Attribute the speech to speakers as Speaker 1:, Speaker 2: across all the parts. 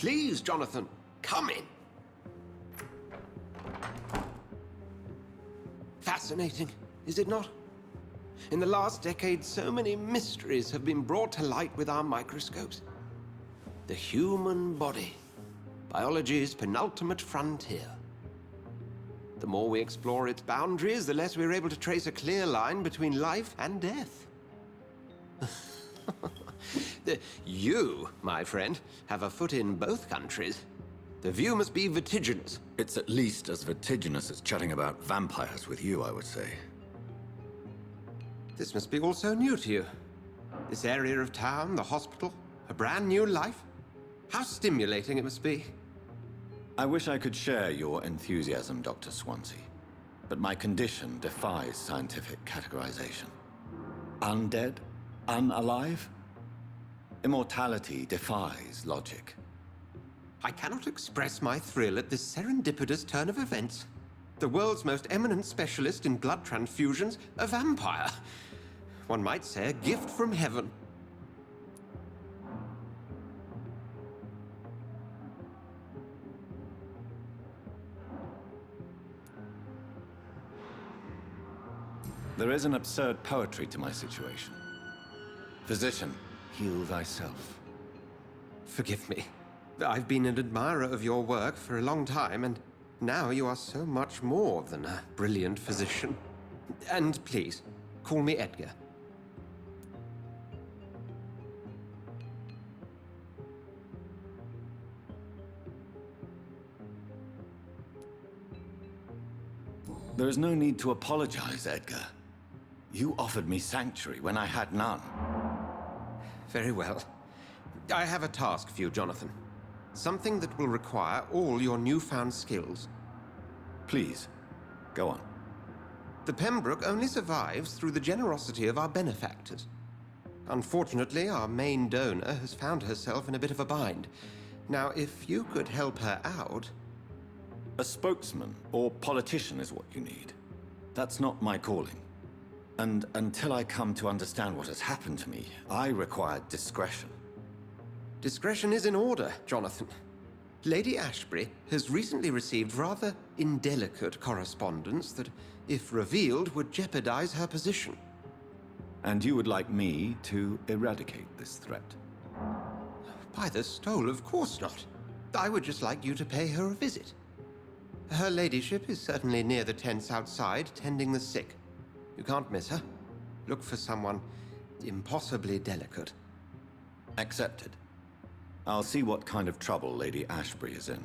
Speaker 1: Please, Jonathan, come in. Fascinating, is it not? In the last decade, so many mysteries have been brought to light with our microscopes. The human body, biology's penultimate frontier. The more we explore its boundaries, the less we're able to trace a clear line between life and death. You, my friend, have a foot in both countries. The view must be vertiginous.
Speaker 2: It's at least as vertiginous as chatting about vampires with you, I would say.
Speaker 1: This must be all so new to you. This area of town, the hospital, a brand new life. How stimulating it must be.
Speaker 2: I wish I could share your enthusiasm, Dr. Swansea. But my condition defies scientific categorization. Undead? Unalive? Immortality defies logic.
Speaker 1: I cannot express my thrill at this serendipitous turn of events. The world's most eminent specialist in blood transfusions, a vampire. One might say a gift from heaven.
Speaker 2: There is an absurd poetry to my situation. Physician, heal thyself.
Speaker 1: Forgive me. I've been an admirer of your work for a long time, and now you are so much more than a brilliant physician. And please, call me Edgar.
Speaker 2: There is no need to apologize, Edgar. You offered me sanctuary when I had none.
Speaker 1: Very well. I have a task for you, Jonathan. Something that will require all your newfound skills.
Speaker 2: Please, go on.
Speaker 1: The Pembroke only survives through the generosity of our benefactors. Unfortunately, our main donor has found herself in a bit of a bind. Now, if you could help her out...
Speaker 2: A spokesman or politician is what you need. That's not my calling. And until I come to understand what has happened to me, I require discretion.
Speaker 1: Discretion is in order, Jonathan. Lady Ashbury has recently received rather indelicate correspondence that, if revealed, would jeopardize her position.
Speaker 2: And you would like me to eradicate this threat?
Speaker 1: By the stole, of course not. I would just like you to pay her a visit. Her ladyship is certainly near the tents outside, tending the sick. You can't miss her. Look for someone impossibly delicate.
Speaker 2: Accepted. I'll see what kind of trouble Lady Ashbury is in.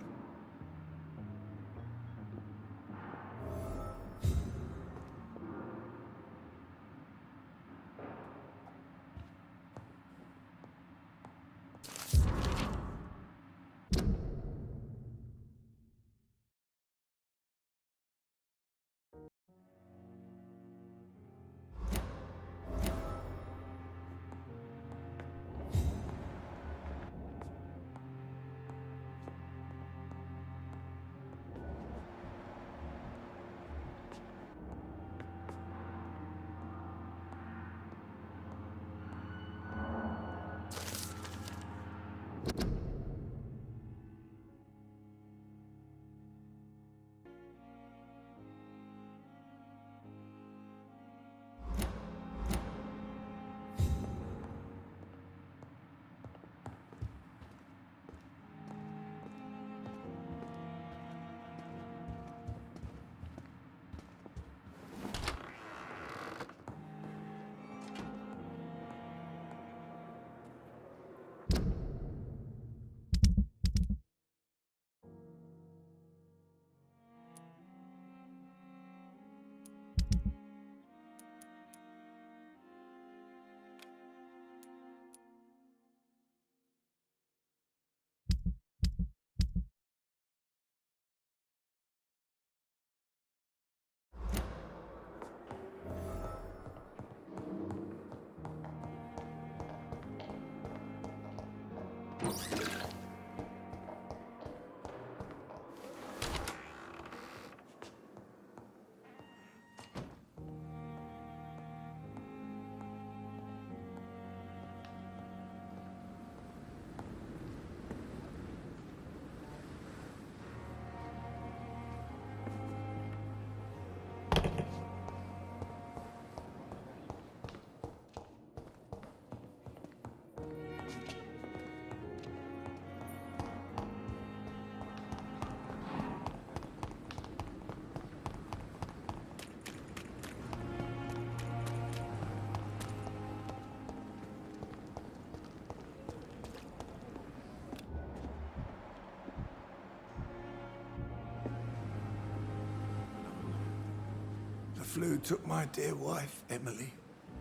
Speaker 3: flu took my dear wife, Emily.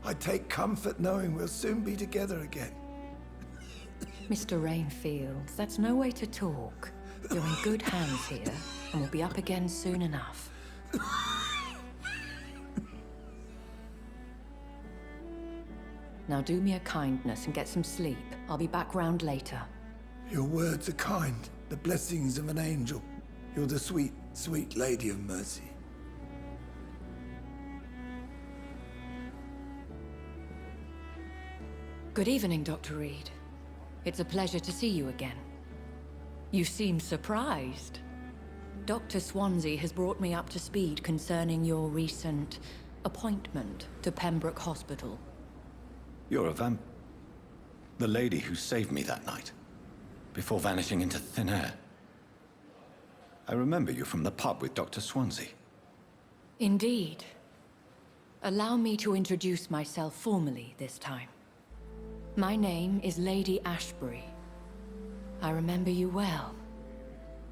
Speaker 3: I take comfort knowing we'll soon be together again.
Speaker 4: Mr. Rainfield, that's no way to talk. You're in good hands here, and we'll be up again soon enough. Now do me a kindness and get some sleep. I'll be back round later.
Speaker 3: Your words are kind, the blessings of an angel. You're the sweet, sweet Lady of Mercy.
Speaker 4: Good evening, Dr. Reid. It's a pleasure to see you again. You seem surprised. Dr. Swansea has brought me up to speed concerning your recent appointment to Pembroke Hospital.
Speaker 2: You're a the lady who saved me that night, before vanishing into thin air. I remember you from the pub with Dr. Swansea.
Speaker 4: Indeed. Allow me to introduce myself formally this time. My name is Lady Ashbury. I remember you well,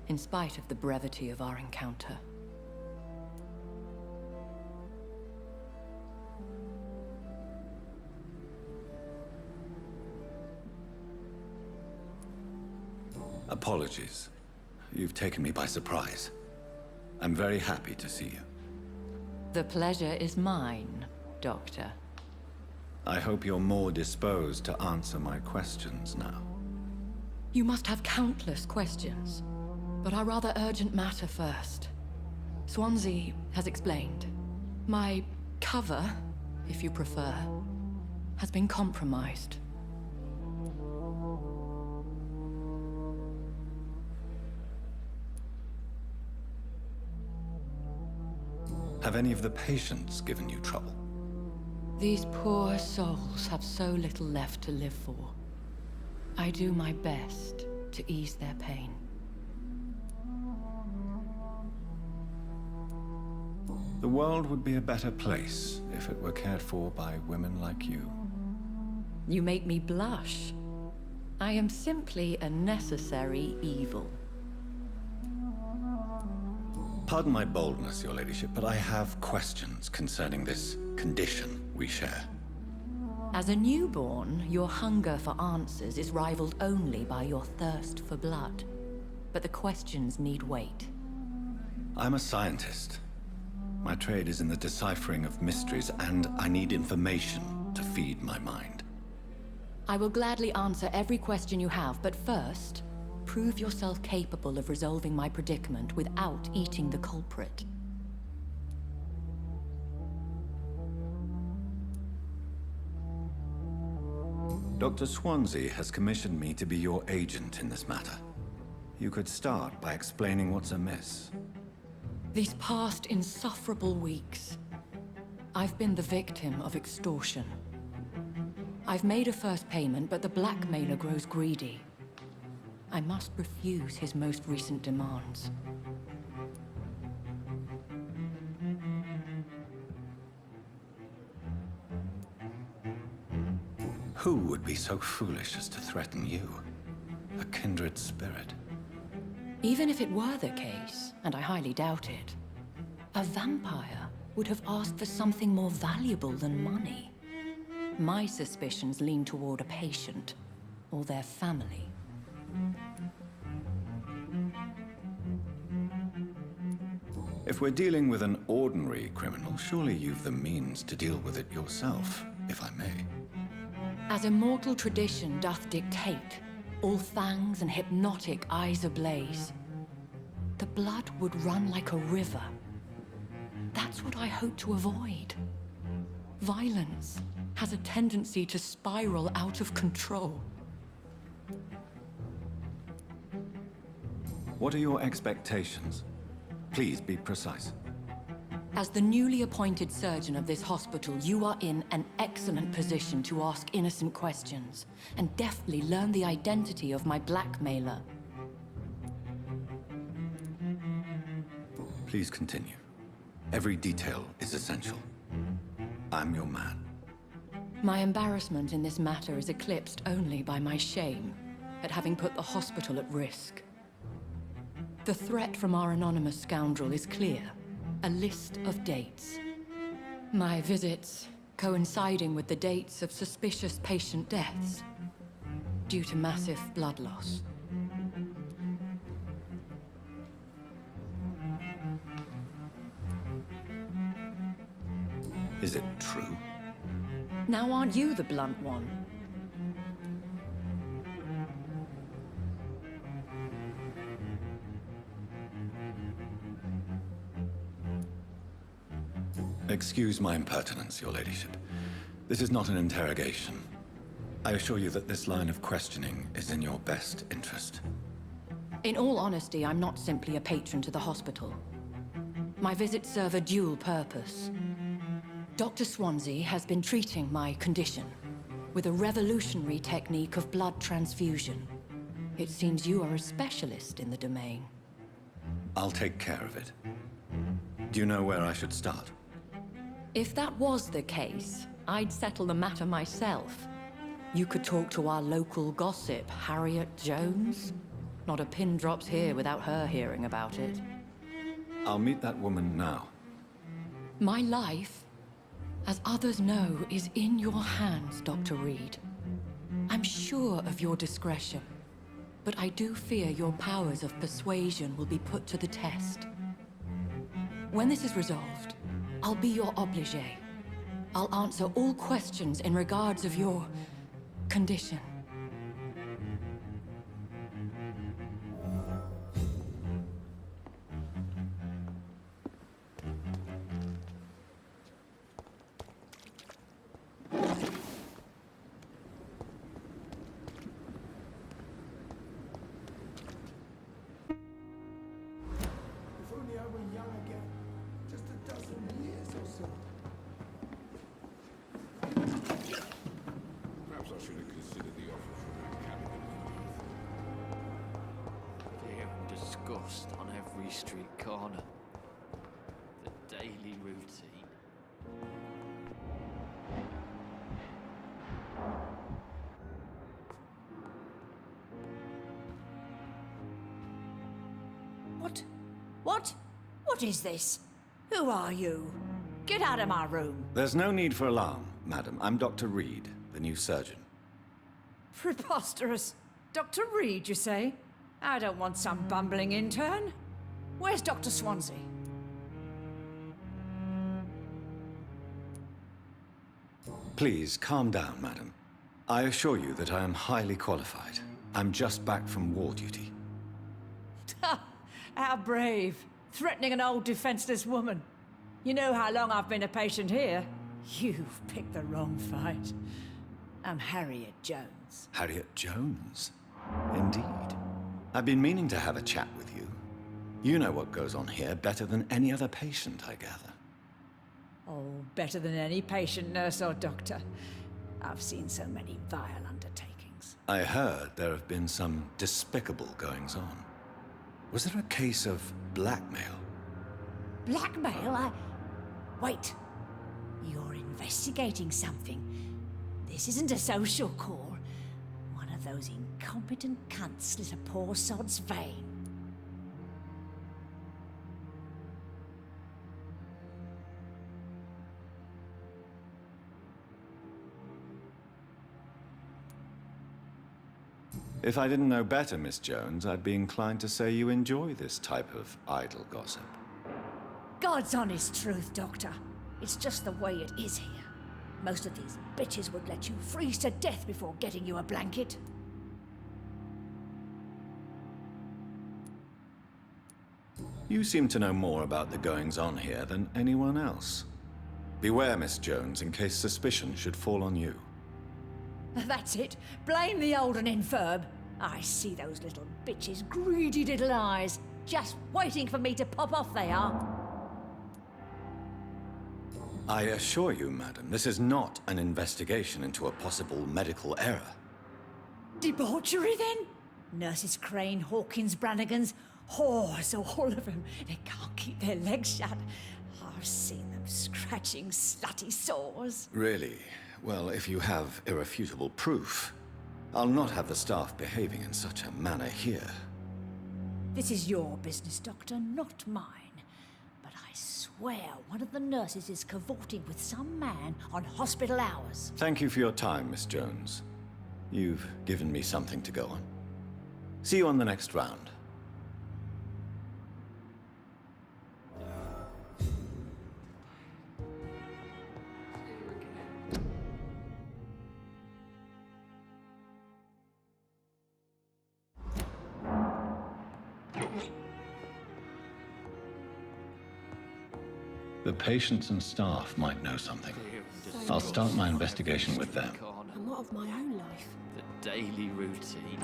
Speaker 4: in spite of the brevity of our encounter.
Speaker 2: Apologies. You've taken me by surprise. I'm very happy to see you.
Speaker 4: The pleasure is mine, Doctor.
Speaker 2: I hope you're more disposed to answer my questions now.
Speaker 4: You must have countless questions, but our rather urgent matter first. Swansea has explained. My cover, if you prefer, has been compromised.
Speaker 2: Have any of the patients given you trouble?
Speaker 4: These poor souls have so little left to live for. I do my best to ease their pain.
Speaker 2: The world would be a better place if it were cared for by women like you.
Speaker 4: You make me blush. I am simply a necessary evil.
Speaker 2: Pardon my boldness, Your Ladyship, but I have questions concerning this condition we share.
Speaker 4: As a newborn, your hunger for answers is rivaled only by your thirst for blood. But the questions need wait.
Speaker 2: I'm a scientist. My trade is in the deciphering of mysteries, and I need information to feed my mind.
Speaker 4: I will gladly answer every question you have, but first, prove yourself capable of resolving my predicament without eating the culprit.
Speaker 2: Dr. Swansea has commissioned me to be your agent in this matter. You could start by explaining what's amiss.
Speaker 4: These past insufferable weeks, I've been the victim of extortion. I've made a first payment, but the blackmailer grows greedy. I must refuse his most recent demands.
Speaker 2: Who would be so foolish as to threaten you? A kindred spirit.
Speaker 4: Even if it were the case, and I highly doubt it, a vampire would have asked for something more valuable than money. My suspicions lean toward a patient, or their family.
Speaker 2: If we're dealing with an ordinary criminal, surely you've the means to deal with it yourself, if I may.
Speaker 4: As immortal tradition doth dictate, all fangs and hypnotic eyes ablaze, the blood would run like a river. That's what I hope to avoid. Violence has a tendency to spiral out of control.
Speaker 2: What are your expectations? Please be precise.
Speaker 4: As the newly appointed surgeon of this hospital, you are in an excellent position to ask innocent questions and deftly learn the identity of my blackmailer.
Speaker 2: Please continue. Every detail is essential. I'm your man.
Speaker 4: My embarrassment in this matter is eclipsed only by my shame at having put the hospital at risk. The threat from our anonymous scoundrel is clear. A list of dates. My visits coinciding with the dates of suspicious patient deaths due to massive blood loss.
Speaker 2: Is it true?
Speaker 4: Now aren't you the blunt one?
Speaker 2: Excuse my impertinence, Your Ladyship. This is not an interrogation. I assure you that this line of questioning is in your best interest.
Speaker 4: In all honesty, I'm not simply a patron to the hospital. My visits serve a dual purpose. Dr. Swansea has been treating my condition with a revolutionary technique of blood transfusion. It seems you are a specialist in the domain.
Speaker 2: I'll take care of it. Do you know where I should start?
Speaker 4: If that was the case, I'd settle the matter myself. You could talk to our local gossip, Harriet Jones. Not a pin drops here without her hearing about it.
Speaker 2: I'll meet that woman now.
Speaker 4: My life, as others know, is in your hands, Dr. Reid. I'm sure of your discretion, but I do fear your powers of persuasion will be put to the test. When this is resolved, I'll be your obligé. I'll answer all questions in regards of your condition.
Speaker 3: If only I were young again. Just a dozen years or so.
Speaker 5: Perhaps I should have considered the offer from that cabin.
Speaker 6: Fear and disgust on every street corner. The daily routine.
Speaker 7: What is this? Who are you? Get out of my room.
Speaker 2: There's no need for alarm, madam. I'm Dr. Reid, the new surgeon.
Speaker 7: Preposterous. Dr. Reid, you say? I don't want some bumbling intern. Where's Dr. Swansea?
Speaker 2: Please, calm down, madam. I assure you that I am highly qualified. I'm just back from war duty.
Speaker 7: How brave. Threatening an old defenseless woman. You know how long I've been a patient here? You've picked the wrong fight. I'm Harriet Jones.
Speaker 2: Harriet Jones? Indeed. I've been meaning to have a chat with you. You know what goes on here better than any other patient, I gather.
Speaker 7: Oh, better than any patient, nurse or doctor. I've seen so many vile undertakings.
Speaker 2: I heard there have been some despicable goings-on. Was there a case of blackmail?
Speaker 7: Blackmail? Wait. You're investigating something. This isn't a social call. One of those incompetent cunts slit a poor sod's vein.
Speaker 2: If I didn't know better, Miss Jones, I'd be inclined to say you enjoy this type of idle gossip.
Speaker 7: God's honest truth, Doctor. It's just the way it is here. Most of these bitches would let you freeze to death before getting you a blanket.
Speaker 2: You seem to know more about the goings-on here than anyone else. Beware, Miss Jones, in case suspicion should fall on you.
Speaker 7: That's it. Blame the old and infirm. I see those little bitches' greedy little eyes. Just waiting for me to pop off, they are.
Speaker 2: I assure you, madam, this is not an investigation into a possible medical error.
Speaker 7: Debauchery, then? Nurses Crane, Hawkins, Brannigans, whores, all of them. They can't keep their legs shut. I've seen them scratching slutty sores.
Speaker 2: Really? Well, if you have irrefutable proof, I'll not have the staff behaving in such a manner here.
Speaker 7: This is your business, Doctor, not mine. But I swear swear one of the nurses is cavorting with some man on hospital hours.
Speaker 2: Thank you for your time, Miss Jones. You've given me something to go on. See you on the next round. The patients and staff might know something. I'll start my investigation with them.
Speaker 8: And what of my own life?
Speaker 6: The daily routine.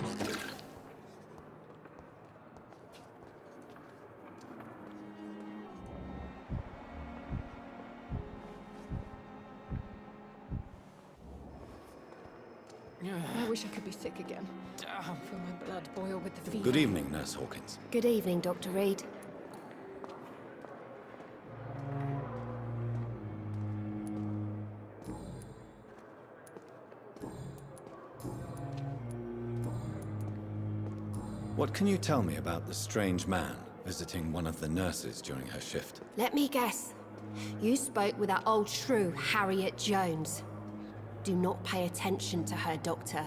Speaker 8: I wish I could be sick again. I feel my blood boil with the fever.
Speaker 2: Good evening, Nurse Hawkins.
Speaker 8: Good evening, Dr. Reid.
Speaker 2: What can you tell me about the strange man visiting one of the nurses during her shift?
Speaker 8: Let me guess. You spoke with that old shrew, Harriet Jones. Do not pay attention to her, Doctor.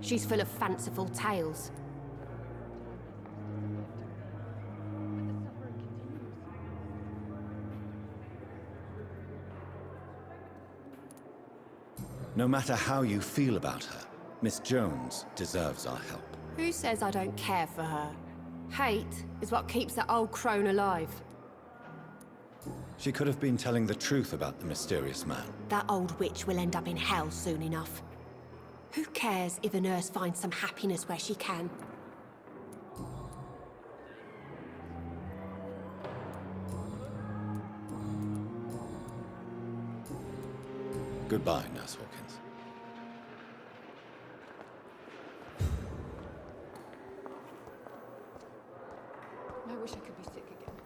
Speaker 8: She's full of fanciful tales.
Speaker 2: No matter how you feel about her, Miss Jones deserves our help.
Speaker 8: Who says I don't care for her? Hate is what keeps that old crone alive.
Speaker 2: She could have been telling the truth about the mysterious man.
Speaker 8: That old witch will end up in hell soon enough. Who cares if a nurse finds some happiness where she can?
Speaker 2: Goodbye, Nurse Hawkins.
Speaker 8: I wish I could be sick again.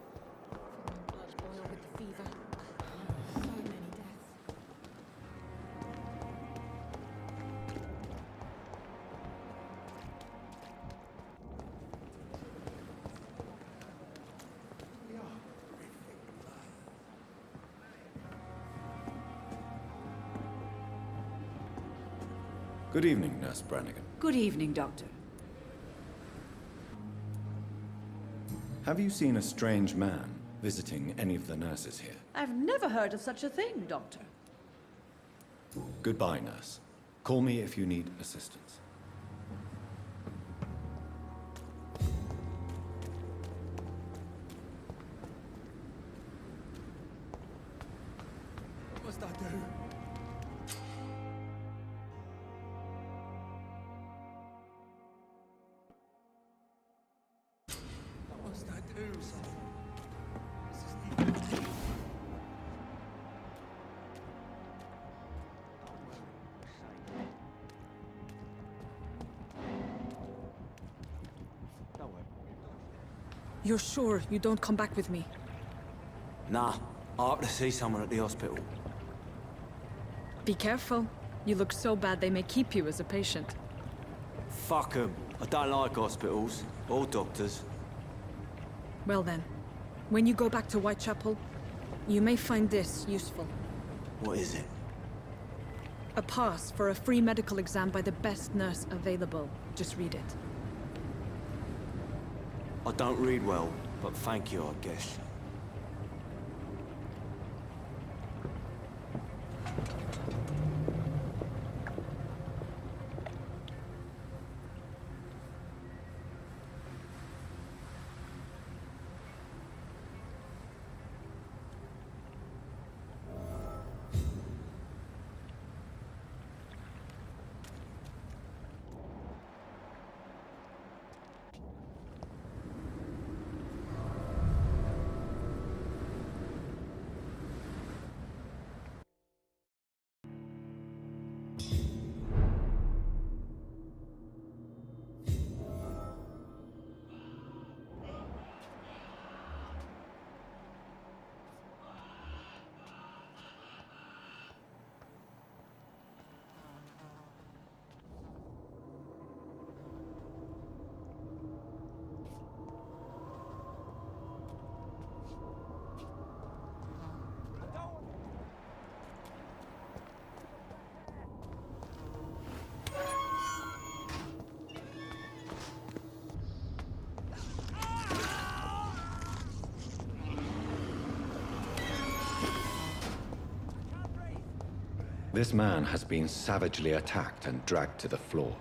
Speaker 8: Feel my blood boil with the fever. So many deaths.
Speaker 2: Good evening, Nurse Brannigan.
Speaker 9: Good evening, Doctor.
Speaker 2: Have you seen a strange man visiting any of the nurses here?
Speaker 9: I've never heard of such a thing, Doctor.
Speaker 2: Goodbye, nurse. Call me if you need assistance.
Speaker 3: What must I do? What must I do?
Speaker 10: You're sure you don't come back with me?
Speaker 11: Nah, I have to see someone at the hospital.
Speaker 10: Be careful. You look so bad they may keep you as a patient.
Speaker 11: Fuck 'em. I don't like hospitals or doctors.
Speaker 10: Well then, when you go back to Whitechapel, you may find this useful.
Speaker 11: What is it?
Speaker 10: A pass for a free medical exam by the best nurse available. Just read it.
Speaker 11: I don't read well, but thank you, I guess.
Speaker 2: This man has been savagely attacked and dragged to the floor.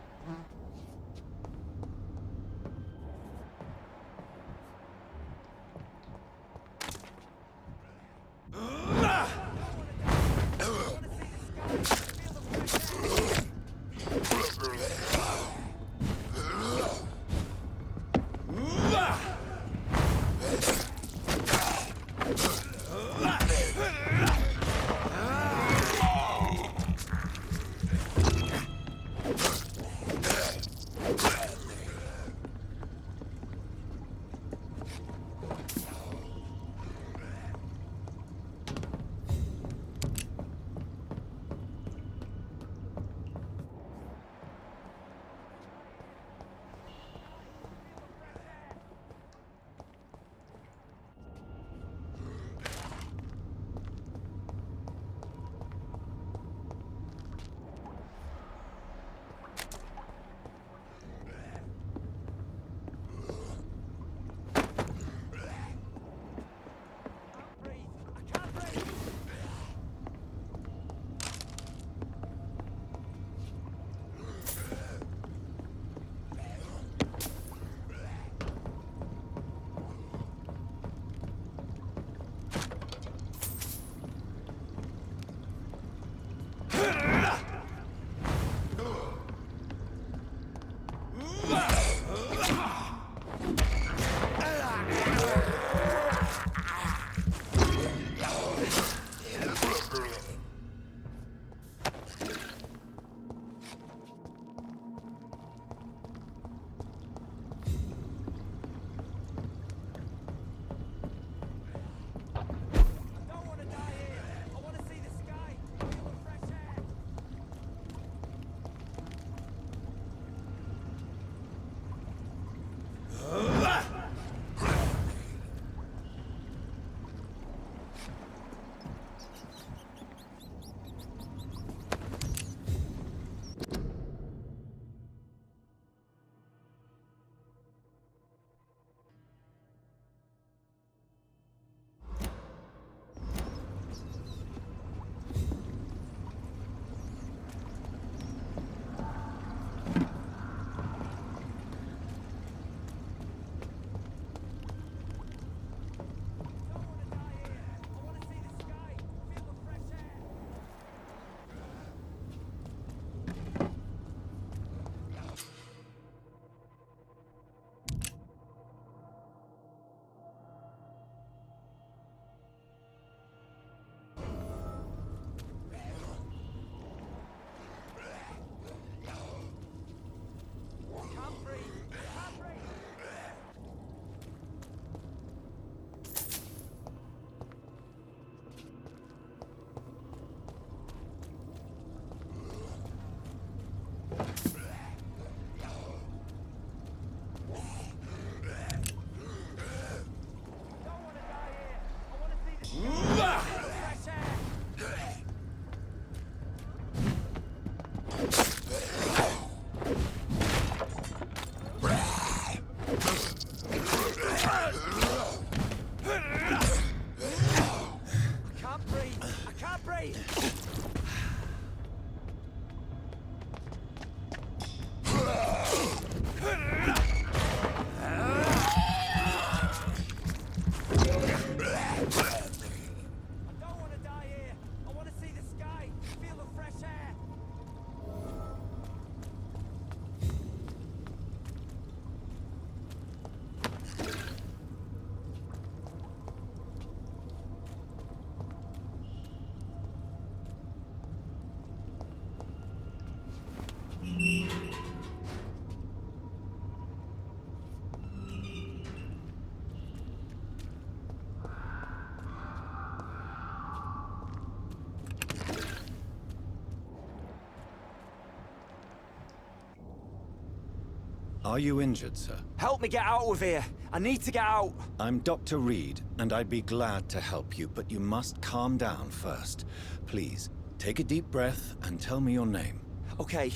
Speaker 2: Are you injured, sir?
Speaker 11: Help me get out of here! I need to get out!
Speaker 2: I'm Dr. Reid, and I'd be glad to help you, but you must calm down first. Please, take a deep breath and tell me your name.
Speaker 11: Okay.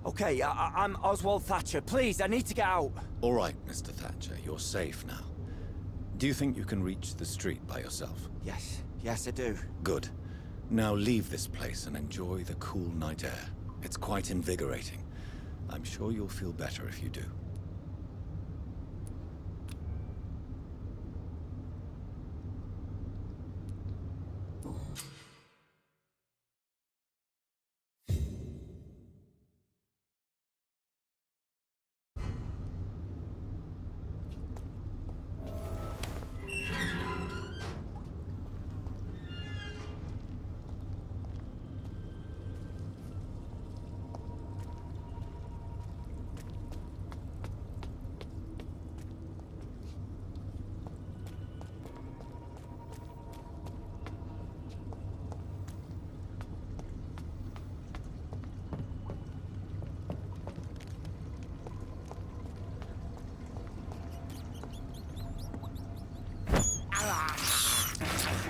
Speaker 11: I'm Oswald Thatcher. Please, I need to get out.
Speaker 2: All right, Mr. Thatcher, you're safe now. Do you think you can reach the street by yourself?
Speaker 11: Yes, I do.
Speaker 2: Good. Now leave this place and enjoy the cool night air. It's quite invigorating. I'm sure you'll feel better if you do.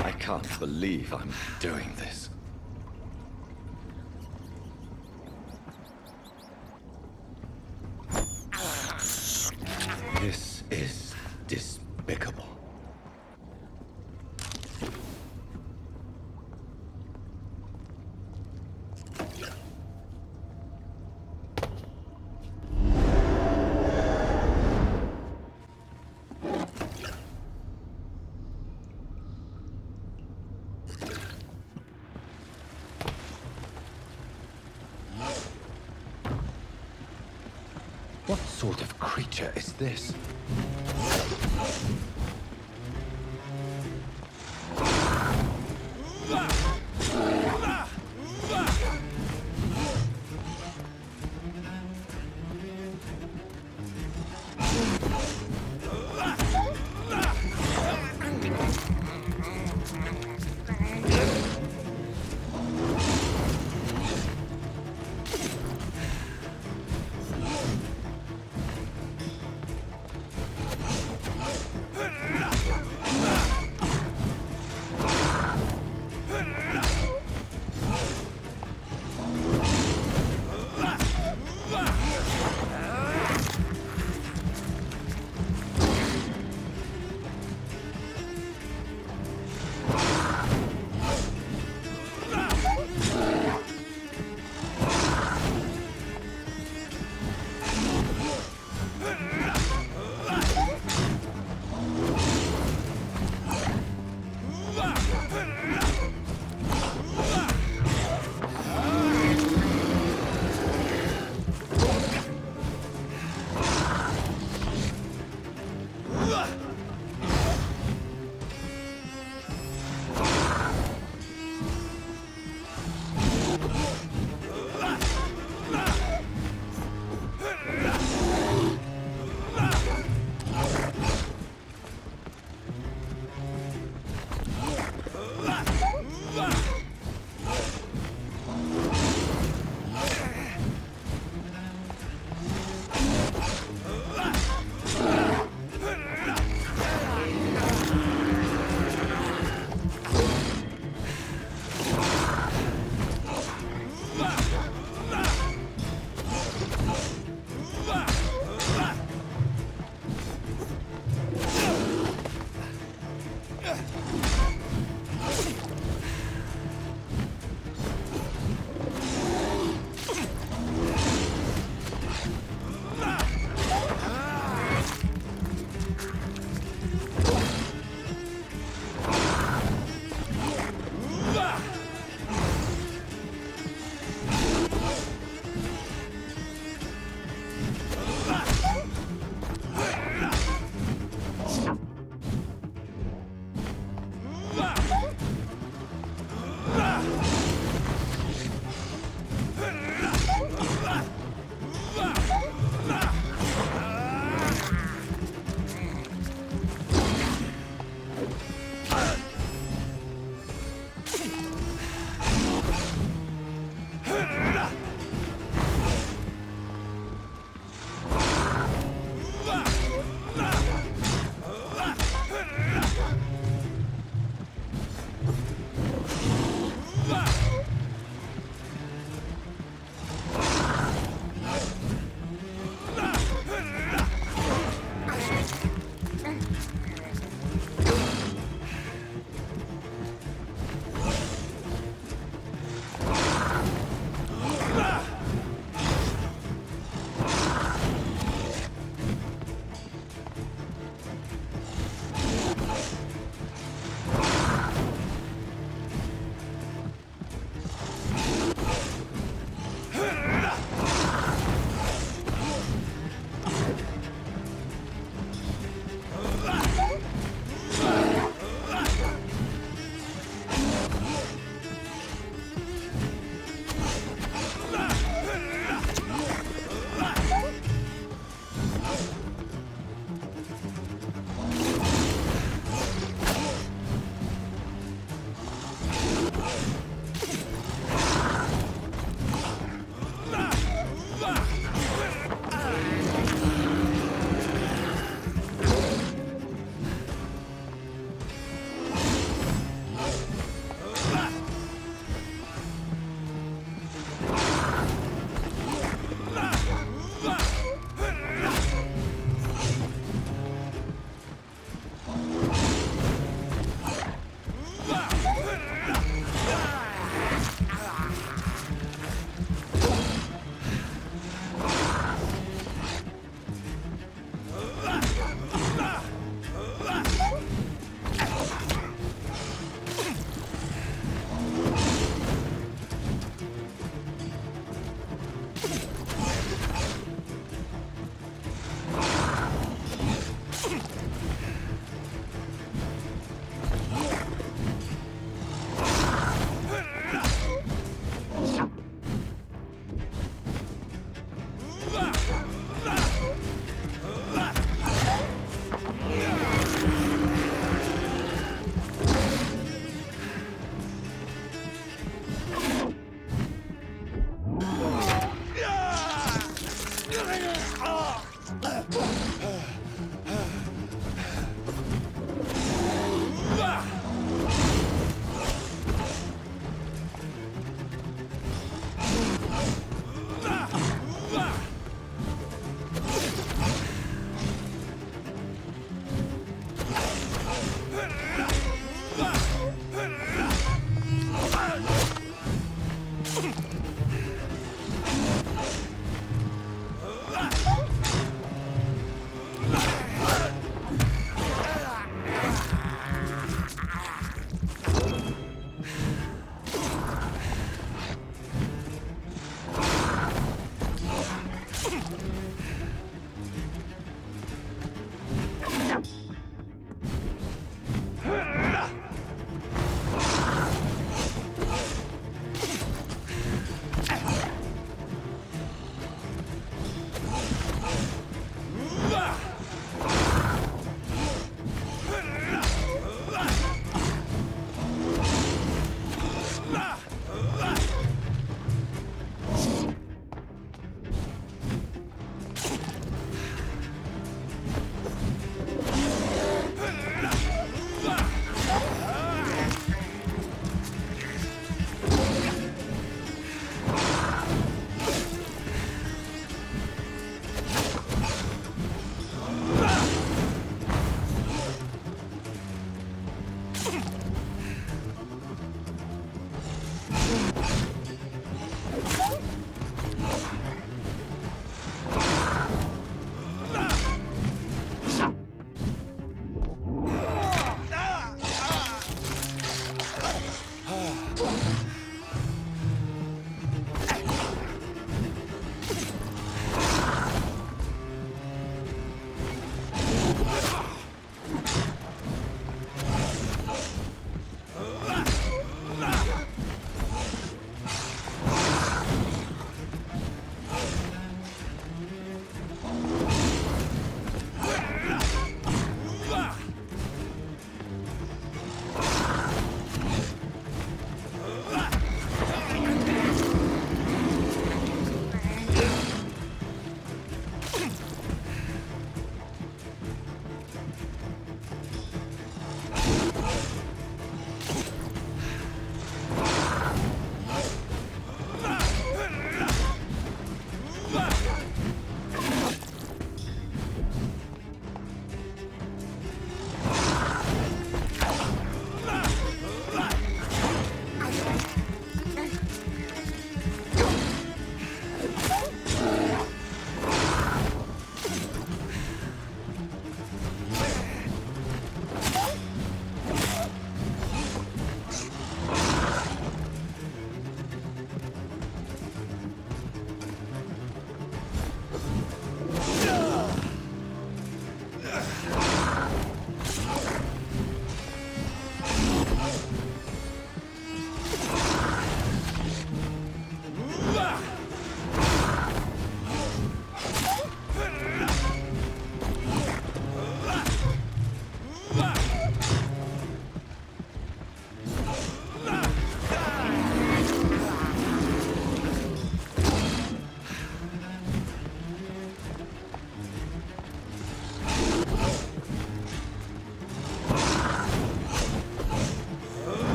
Speaker 2: I can't believe I'm doing this. This is despicable. What sort of creature is this?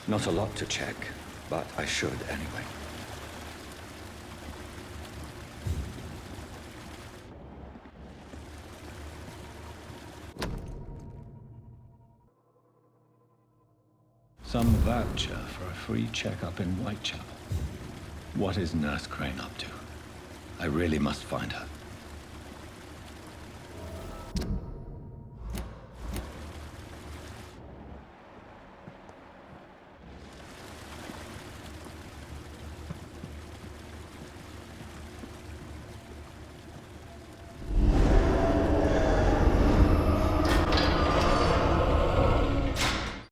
Speaker 2: Not a lot to check, but I should anyway.
Speaker 12: Some voucher for a free checkup in Whitechapel. What is Nurse Crane up to? I really must find her.